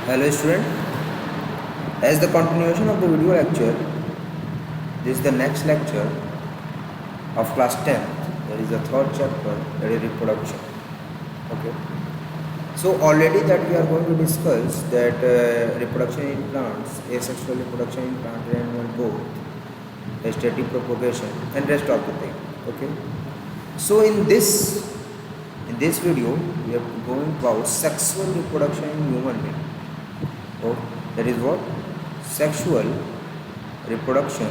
Hello student, as the continuation of the video lecture, this is the next lecture of class 10. That is the third chapter, that is reproduction. Okay. So already that we are going to discuss that reproduction in plants, asexual reproduction in plant and animal both, static propagation and rest of the thing. Okay. So in this video we are going about sexual reproduction in human being. Oh, that is what? Sexual reproduction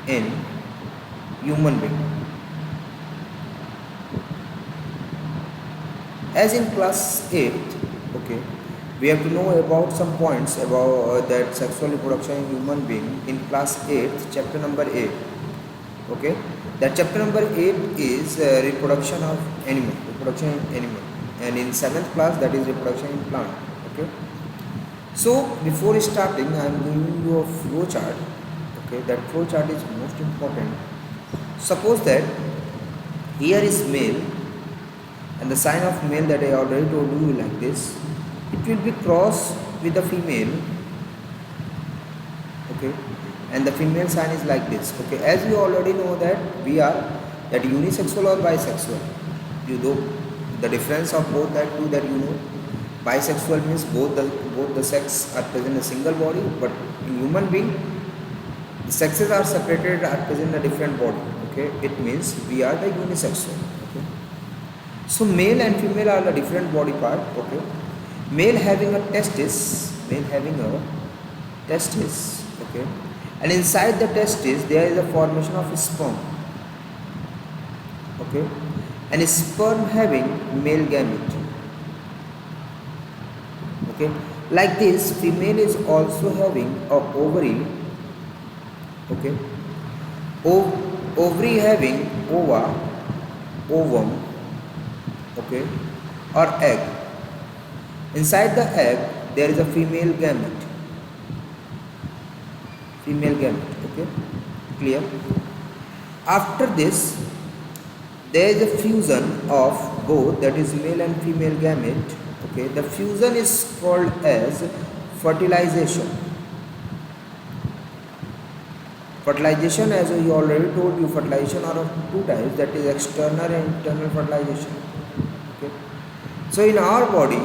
in human being. As in class 8, okay, we have to know about some points about that sexual reproduction in human being in class 8, chapter number 8. Okay, that chapter number 8 is reproduction of reproduction in animal, and in 7th class that is reproduction in plant. Okay. So before starting, I am giving you a flow chart. Okay, that flow chart is most important. Suppose that here is male, and the sign of male that I already told you like this. It will be crossed with the female. Okay, and the female sign is like this. Okay, as you already know that we are that unisexual or bisexual. You know the difference of both that two that you know. Bisexual means both the sex are present in a single body, but in human being the sexes are separated, are present in a different body. Okay, it means we are the unisexual. Okay, so male and female are the different body part. Okay, male having a testis, okay, and inside the testis there is a formation of sperm. Okay, and sperm having male gamete. Okay, like this female is also having a ovary. Okay, ovary having ova, ovum, okay, or egg. Inside the egg there is a female gamete. Okay, clear? After this there is a fusion of both, that is male and female gamete. Okay, the fusion is called as fertilization. Fertilization, as we already told you, fertilization are of two types, that is external and internal fertilization. Okay, so in our body,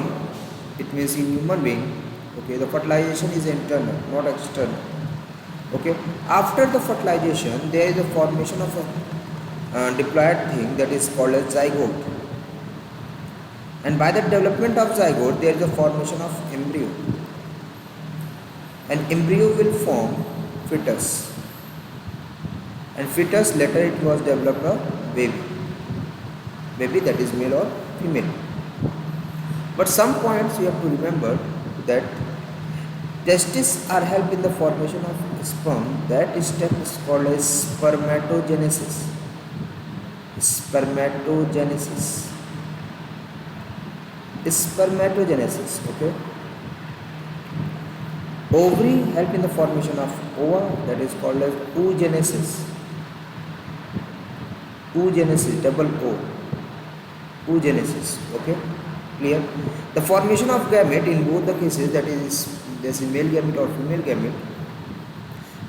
it means in human being, okay, the fertilization is internal, not external. Okay, after the fertilization there is a formation of a diploid thing that is called as zygote. And by the development of zygote, there is a formation of embryo. And embryo will form fetus. And fetus later it was developed a baby. Baby, that is male or female. But some points you have to remember that testes are help in the formation of sperm. That step is called as spermatogenesis. Spermatogenesis. Okay, ovary help in the formation of ova, that is called as oogenesis. Double O, oogenesis. Okay, clear? The formation of gamete in both the cases, that is this is male gamete or female gamete,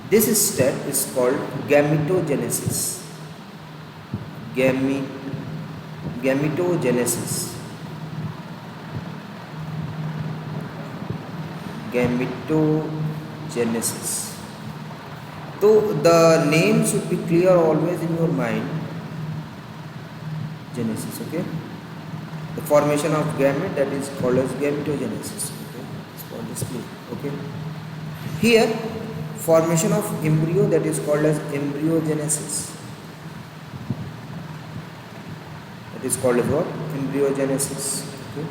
this step is called gametogenesis. Gametogenesis. So the name should be clear always in your mind. Genesis. Okay, the formation of gamete, that is called as gametogenesis. Okay, it's called this clear. Okay, here formation of embryo, that is called as embryogenesis. That is called as what? Embryogenesis. Okay.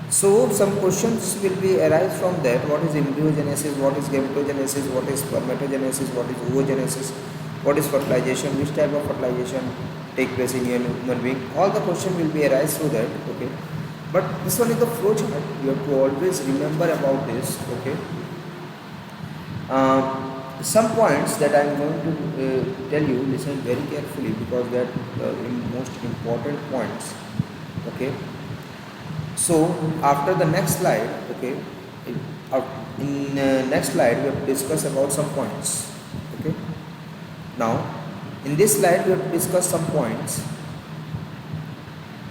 So some questions will be arise from that. What is embryogenesis? What is gametogenesis? What is spermatogenesis? What is oogenesis? What is fertilization? Which type of fertilization take place in human being? All the question will be arise through that. Okay, but this one is the flow chart. You have to always remember about this. Okay, some points that I am going to tell you. Listen very carefully because that most important points. Okay, So after the next slide, okay, in, next slide we have to discuss about some points. Okay. Now in this slide we have to discuss some points.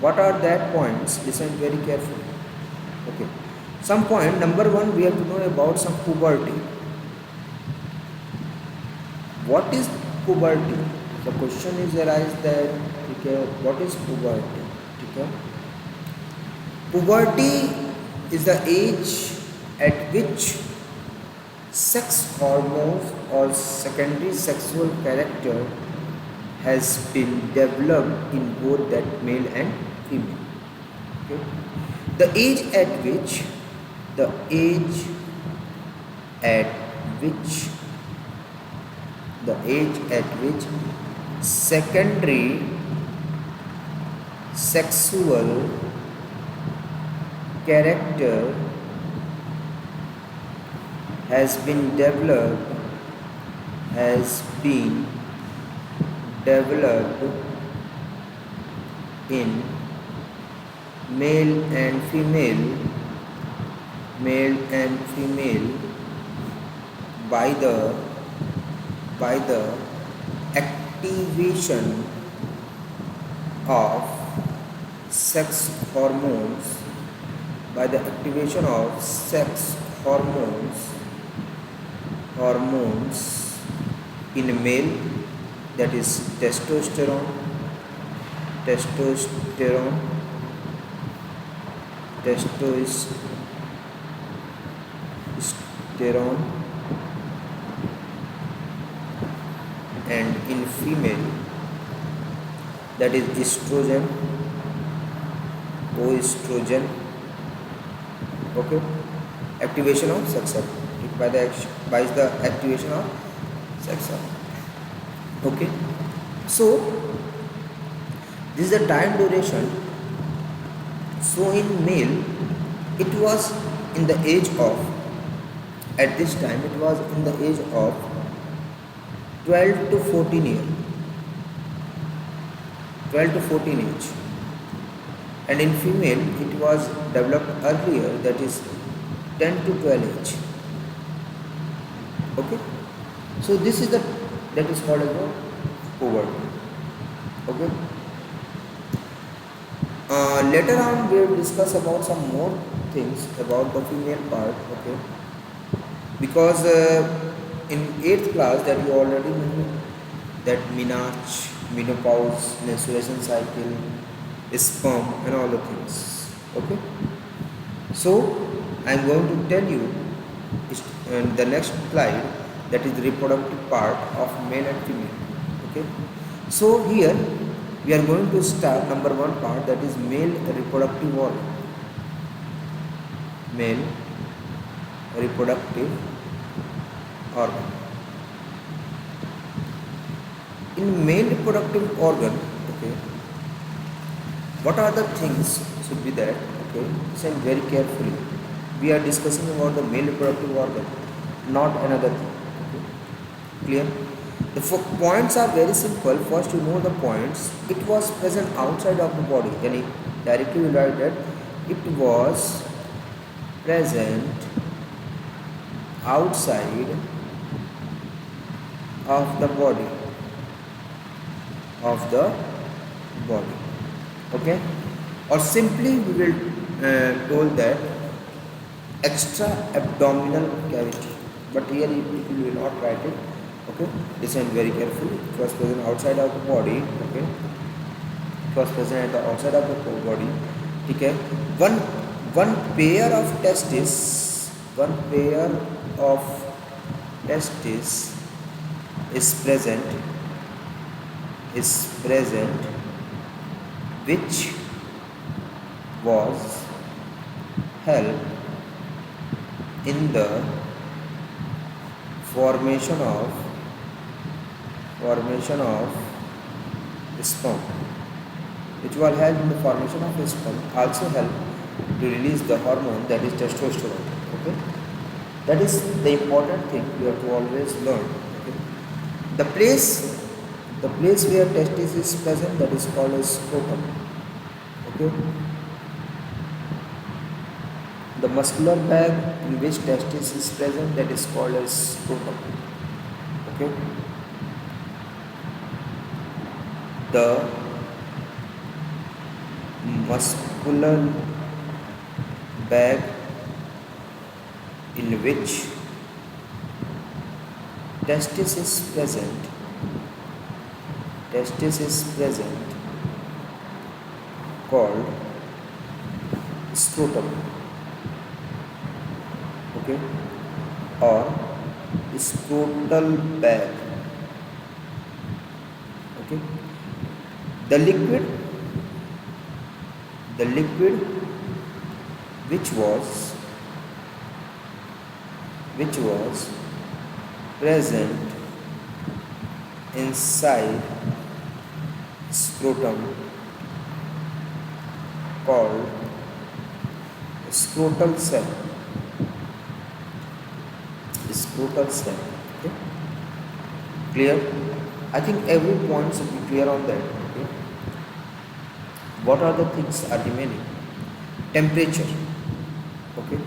What are that points? Listen very carefully. Okay. Some point number one, we have to know about some puberty. What is puberty? The question is arise that okay, what is puberty? Okay. Puberty is the age at which sex hormones or secondary sexual character has been developed in both that male and female. Okay. The age at which the age at which the age at which secondary sexual character has been developed in male and female by the activation of sex hormones by the activation of sex hormones in a male, that is testosterone and in female, that is estrogen. Okay. Activation of sex hormone by the activation of sex hormone. Okay. So this is the time duration. So in male, it was in the age of, at this time it was in the age of 12 to 14 years, 12 to 14 age, and in female it was developed earlier, that is 10 to 12 age. Okay. So this is that is called as a puberty. Okay. Later on we will discuss about some more things about the female part. Okay. Because in 8th class that you already know that menopause, menstruation cycle, sperm and all the things. Okay. So I am going to tell you in the next slide, that is the reproductive part of male and female. Okay. So here we are going to start number one part, that is male reproductive organ. Male reproductive organ. In male reproductive organ, okay, what are the things should be there? Okay, listen very carefully. We are discussing about the male reproductive organ, not another thing. Okay. Clear? The points are very simple. First, you know the points. It was present outside of the body. Yani directly we write that it was present outside of the body. Okay. Or simply we will told that extra abdominal cavity, but here people will not write it. Okay, listen very carefully. It was present outside of the body. Okay, it was present at the outside of the body. Okay, one pair of testes is present, which was help in the formation of sperm, which will help in the formation of sperm, also help to release the hormone, that is testosterone. Okay, that is the important thing you have to always learn. Okay? The place where testis is present, that is called as scrotum. Okay, The muscular bag in which testis is present, that is called as scrotum. Okay. The muscular bag in which testis is present called scrotum. Okay, or scrotal bag. Okay, the liquid which was present inside scrotum called scrotal cell. Okay, clear? I think every point should be clear on that. Okay, what are the things are remaining? Temperature. Okay,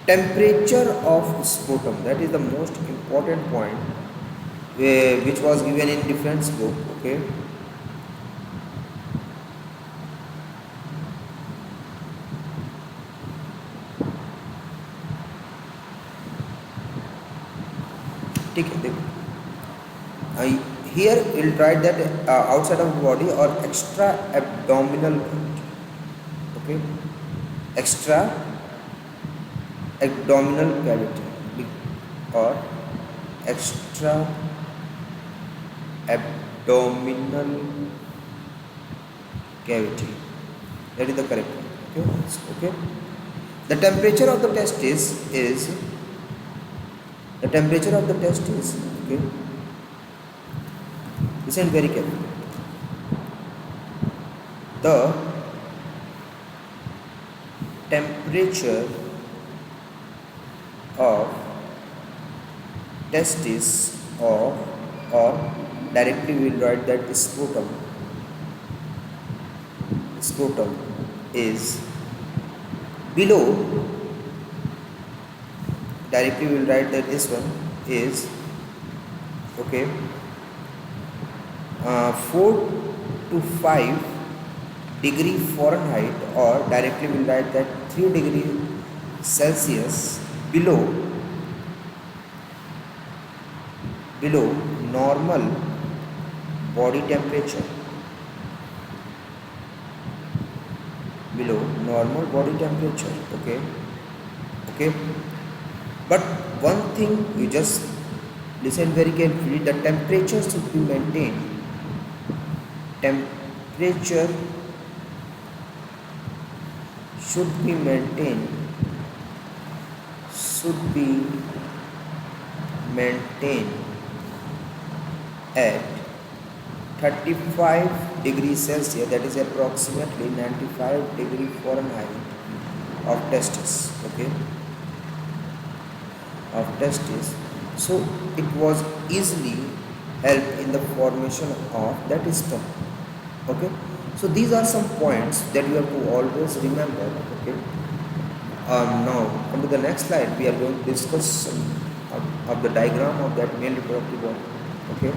temperature of scrotum, that is the most important point, which was given in different book. Okay, ठीक है देखो, here we'll write that outside of the body or extra abdominal cavity. Okay, extra abdominal cavity or extra abdominal cavity, that is the correct one. Okay, the temperature of the testis is okay, listen very carefully. The temperature of testis or directly we will write that scrotum is below, directly we will write that this one is okay 4 to 5 degree Fahrenheit, or directly we will write that 3 degree Celsius below normal body temperature. Okay, but one thing you just listen very carefully, the temperature should be maintained. Temperature should be maintained at 35 degrees Celsius, that is approximately 95 degree Fahrenheit of testis. Okay, of testis, so it was easily help in the formation of that sperm. Okay, so these are some points that you have to always remember. Okay, now come to the next slide. We are going to discuss some of the diagram of that male reproductive organ. Okay.